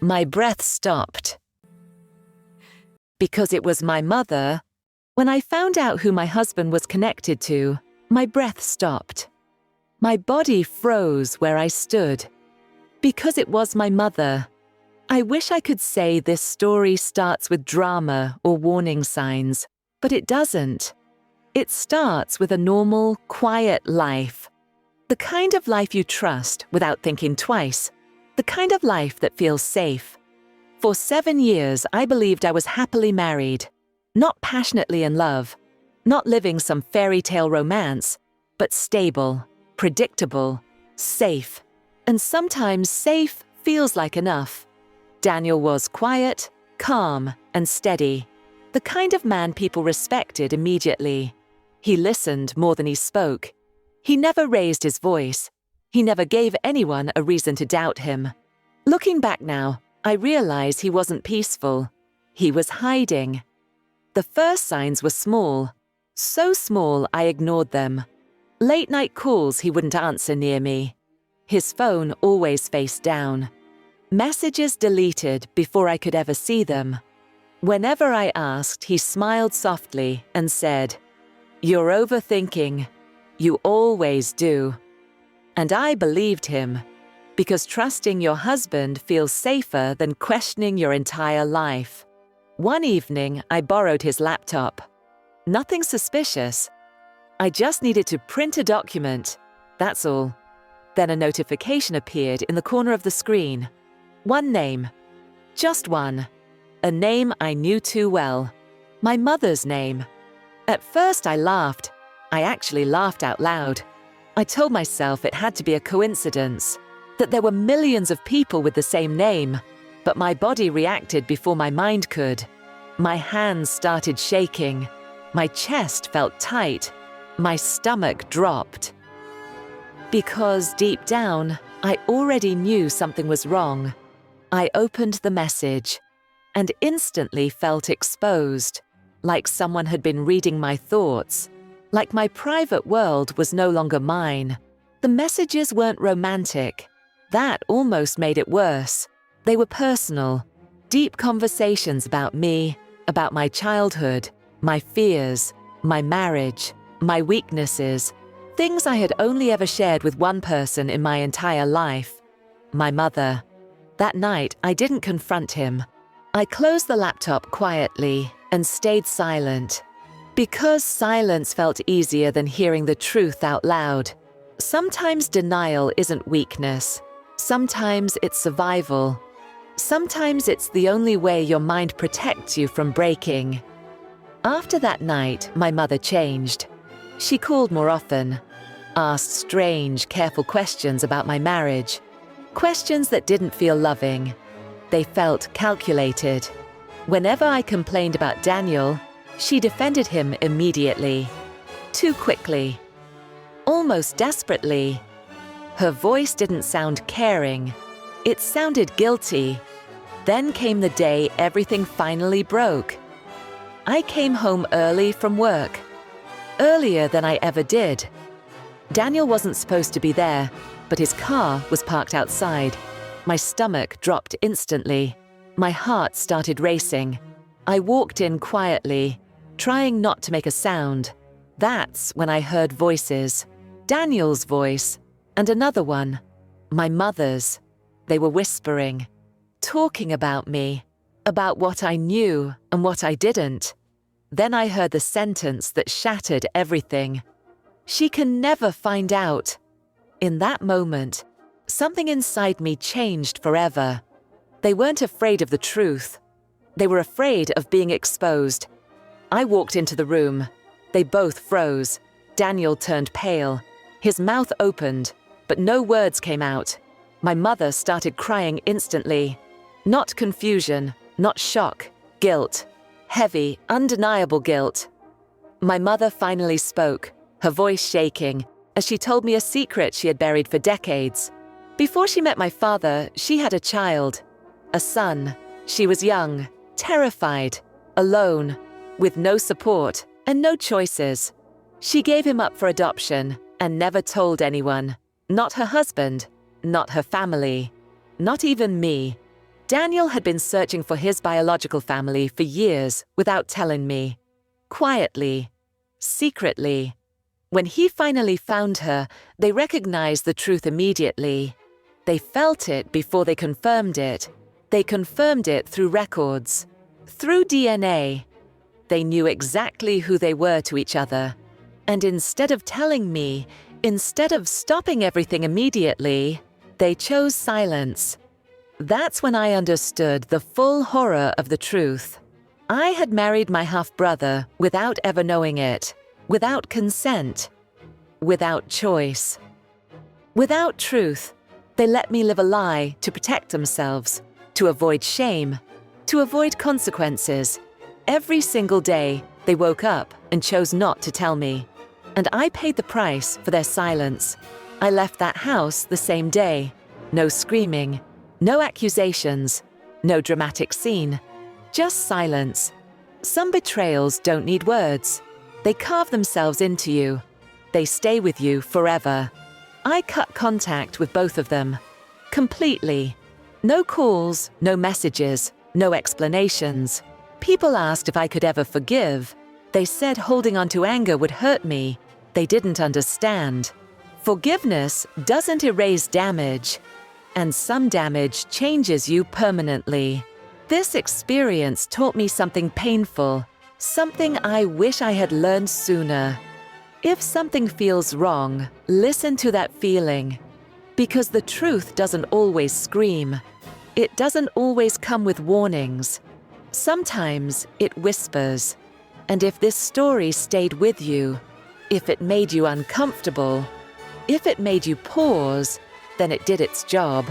My breath stopped. Because it was my mother, when I found out who my husband was connected to, my breath stopped. My body froze where I stood. Because it was my mother. I wish I could say this story starts with drama or warning signs, but it doesn't. It starts with a normal, quiet life. The kind of life you trust without thinking twice. The kind of life that feels safe. For 7 years, I believed I was happily married. Not passionately in love. Not living some fairy tale romance, but stable, predictable, safe. And sometimes safe feels like enough. Daniel was quiet, calm, and steady. The kind of man people respected immediately. He listened more than he spoke. He never raised his voice. He never gave anyone a reason to doubt him. Looking back now, I realize he wasn't peaceful. He was hiding. The first signs were small. So small I ignored them. Late-night calls he wouldn't answer near me. His phone always face down. Messages deleted before I could ever see them. Whenever I asked, he smiled softly and said, "You're overthinking. You always do." And I believed him, because trusting your husband feels safer than questioning your entire life. One evening, I borrowed his laptop. Nothing suspicious. I just needed to print a document, that's all. Then a notification appeared in the corner of the screen. One name. Just one. A name I knew too well. My mother's name. At first I laughed. I actually laughed out loud. I told myself it had to be a coincidence, that there were millions of people with the same name, but my body reacted before my mind could. My hands started shaking. My chest felt tight. My stomach dropped. Because deep down, I already knew something was wrong. I opened the message and instantly felt exposed, like someone had been reading my thoughts, like my private world was no longer mine. The messages weren't romantic. That almost made it worse. They were personal, deep conversations about me, about my childhood, my fears, my marriage, my weaknesses, things I had only ever shared with one person in my entire life, my mother. That night, I didn't confront him. I closed the laptop quietly and stayed silent, because silence felt easier than hearing the truth out loud. Sometimes denial isn't weakness. Sometimes it's survival. Sometimes it's the only way your mind protects you from breaking. After that night, my mother changed. She called more often, asked strange, careful questions about my marriage. Questions that didn't feel loving. They felt calculated. Whenever I complained about Daniel, she defended him immediately. Too quickly. Almost desperately. Her voice didn't sound caring. It sounded guilty. Then came the day everything finally broke. I came home early from work. Earlier than I ever did. Daniel wasn't supposed to be there, but his car was parked outside. My stomach dropped instantly. My heart started racing. I walked in quietly, trying not to make a sound. That's when I heard voices. Daniel's voice, and another one. My mother's. They were whispering, talking about me, about what I knew and what I didn't. Then I heard the sentence that shattered everything. She can never find out. In that moment, something inside me changed forever. They weren't afraid of the truth. They were afraid of being exposed. I walked into the room. They both froze. Daniel turned pale. His mouth opened, but no words came out. My mother started crying instantly. Not confusion, not shock, guilt. Heavy, undeniable guilt. My mother finally spoke, her voice shaking, as she told me a secret she had buried for decades. Before she met my father, she had a child, a son. She was young, terrified, alone, with no support and no choices. She gave him up for adoption and never told anyone. Not her husband, not her family, not even me. Daniel had been searching for his biological family for years without telling me. Quietly. Secretly. When he finally found her, they recognized the truth immediately. They felt it before they confirmed it. They confirmed it through records. Through DNA. They knew exactly who they were to each other. And instead of telling me, instead of stopping everything immediately, they chose silence. That's when I understood the full horror of the truth. I had married my half-brother without ever knowing it, without consent, without choice. Without truth, they let me live a lie to protect themselves, to avoid shame, to avoid consequences. Every single day, they woke up and chose not to tell me. And I paid the price for their silence. I left that house the same day. No screaming, no accusations, no dramatic scene. Just silence. Some betrayals don't need words. They carve themselves into you. They stay with you forever. I cut contact with both of them. Completely. No calls, no messages, no explanations. People asked if I could ever forgive. They said holding on to anger would hurt me. They didn't understand. Forgiveness doesn't erase damage. And some damage changes you permanently. This experience taught me something painful, something I wish I had learned sooner. If something feels wrong, listen to that feeling. Because the truth doesn't always scream. It doesn't always come with warnings. Sometimes it whispers. And if this story stayed with you, if it made you uncomfortable, if it made you pause, then it did its job.